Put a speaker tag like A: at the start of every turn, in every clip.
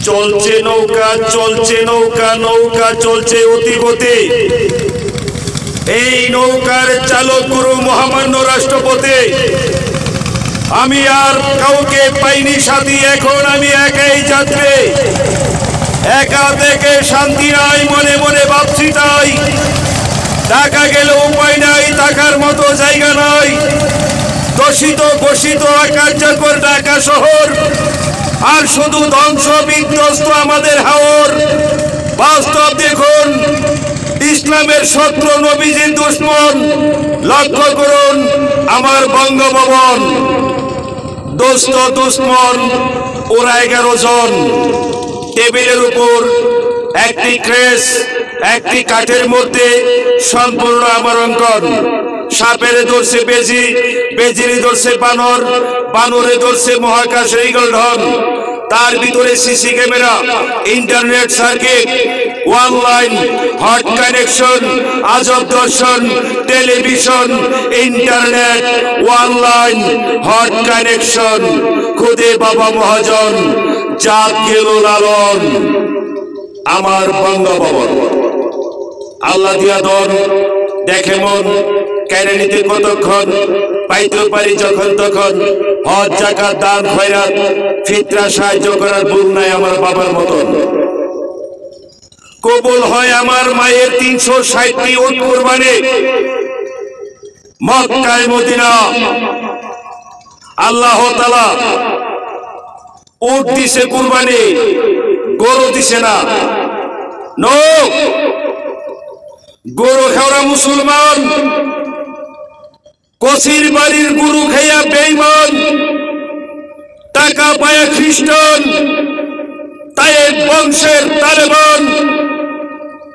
A: চলছে নৌকা চলছে নৌকা নৌকা চলছে অতি গতি। এই নৌকার চালক গুরু মহামান্য রাষ্ট্রপতি। আমি আর কাউকে পাইনি সাথী, এখন আমি একাই যাত্রী। একা থেকে শান্তি নাই, মনে মনে ভাবছি তাই। টাকা গেলে উপায় নাই, টাকার মতো জায়গা নাই। দূষিত ঘোষিত কার্যকর ঢাকা শহর, আর শুধু ধ্বংস বিধ্বস্ত আমাদের হাওর। বাস্তব দেখুন, ইসলামের শত্রু নবীজির দুশ্মন। লক্ষ্য করুন আমার বঙ্গভবন। দোস্ত দুশ্মন ওরা 11 জন। টেবিলের উপর একটি ক্রেস, একটি কাঠের মধ্যে সম্পূর্ণ আমার অঙ্কন। সাপের ধরছে বেজি, বেজিরে ধরছে বানর, বানরে ধরছে মহাকাশের ঈগল ঢন। তার ভিতরে CC camera, internet circuit, online hot connection, আজব দর্শন, television, internet, online hot connection. খুদে বাবা মহাজন জাত গেল লালন। আমার বঙ্গভবন আল্লাহ দিয়া দন দেখে মন। কেড়ে নিতে কতক্ষণ, পাইতে পারি যখন তখন। হজ জাকাত দান খয়রাত ফিতরা সাহায্য করার ভুল নাই আমার বাবার মতন। কবুল হয় আমার মায়ের 360টি উট কুরবানি মক্কায় মদিনা। আল্লাহ তাআলা উট দিছে কুরবানি, গরু দিছে না। নো, গরু খাওয়া মুসলমান, কসির বাড়ির গরু খাইয়া বেঈমান, টাকা পায়া খ্রিস্টান, তাই বংশের তালেবান।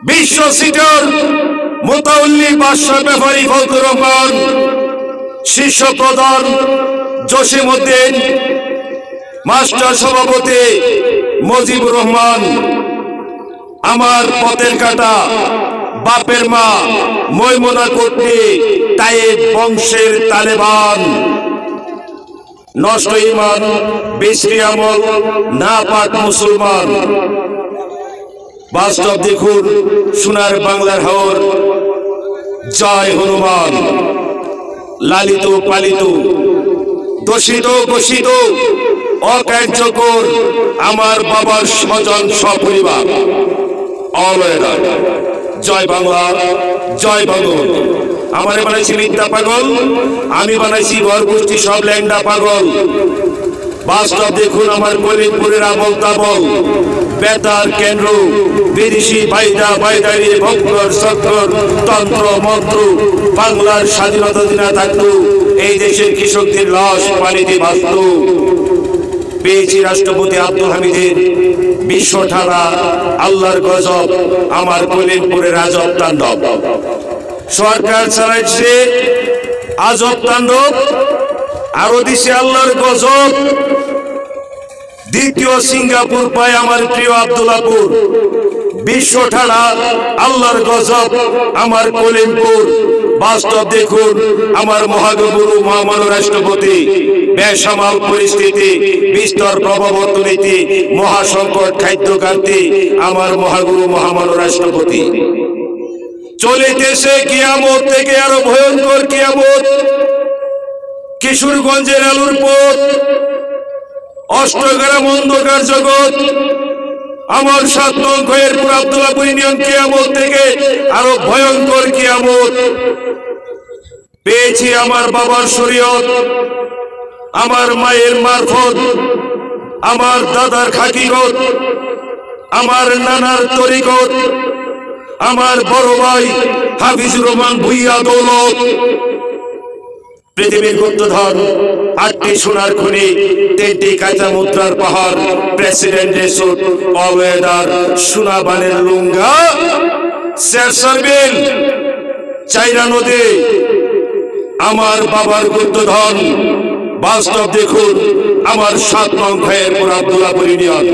A: বিশ্ব সিটার মোতাউল্লি বাদশা ব্যাপারী ফজলুর রহমান, শীর্ষ প্রধান জসিমউদ্দিন, মাস্টার সভাপতি মুজিবুর রহমান। আমার পথের কাটা বাপের মা ময়মনা কর্তৃ, তাই বংশের তালেবান। নষ্ট ইমান, বিশ্রী আমল, না পাক মুসলমান। বাস্তব দেখুন সোনার বাংলার হাওর। জয় হনুমান। লালিত পালিত, দোষিত ঘোষিত, অকার্যকর আমার বাবার স্বজন সপরিবার। অলয়রা জয় বাংলা, জয় বঙ্গবন্ধু। আমারে বানাইছি মিথ্যা পাগল, আমি বানাইছি ঘর গোষ্ঠী সব ল্যাংডা পাগল। বাস্তব দেখুন আমার কলিমপুরের আমল তাবল। বেতার কেন্দ্র, বিদেশি বাইদা বাইদারি ভক্কর চক্কর তন্ত্র মন্ত্র। বাংলার স্বাধীনতা দিনা থাকতো, এই দেশের কৃষকদের লাশ পানিতে ভাসত। পেয়েছি রাষ্ট্রপতি আব্দুল হামিদের বিশ্ব ঠাড়া। আল্লাহর গজব আমার কলিমপুরের আজব তাণ্ডব। সরকার চালাইছে আজব তাণ্ডব, আরো দিছে আল্লাহর গজব। দ্বিতীয় সিঙ্গাপুর পায় আমার প্রিয় আব্দুল্লাহপুর। বিশ্ব ঠাড়া আল্লাহর গজব আমার কলিমপুর। বাস্তব দেখুন আমার মহাগুরু মহামান্য রাষ্ট্রপতি। বেসামাল পরিস্থিতি, বিস্তর প্রভাব অর্থনীতি, মহাসংকট, খাদ্য ঘাটতি আমার মহাগুরু মহামান্য রাষ্ট্রপতি। চলিতেছে কিয়ামত থেকে আরো ভয়ঙ্কর কিয়ামত। কিশোরগঞ্জের আলুর পথ, অষ্টগ্রাম অন্ধকার জগৎ। আমার 7 নং খয়েরপুর আব্দুল্লাহপুর ইউনিয়ন কিয়ামত থেকে আরো ভয়ঙ্কর কিয়ামত। পেয়েছি আমার বাবার শরীয়ত, আমার মায়ের মারফত, আমার দাদার খাকিগত, আমার নানার তরিকত, আমার বড় ভাই হাফিজুর রহমান ভুইয়া দৌলত। পৃথিবীর গুপ্তধন 8টি সোনার খনি, 3টি কাঁচা মুদ্রার পাহাড়, প্রেসিডেন্টের সুট, অলওয়েদার, সোনা বানের লুঙ্গা, শেরশার বিল, চাইরা নদী আমার বাবার গুপ্তধন। বাস্তব দেখুন আমার 7 নং খয়েরপুর আব্দুল্লাহপুর ইউনিয়ন।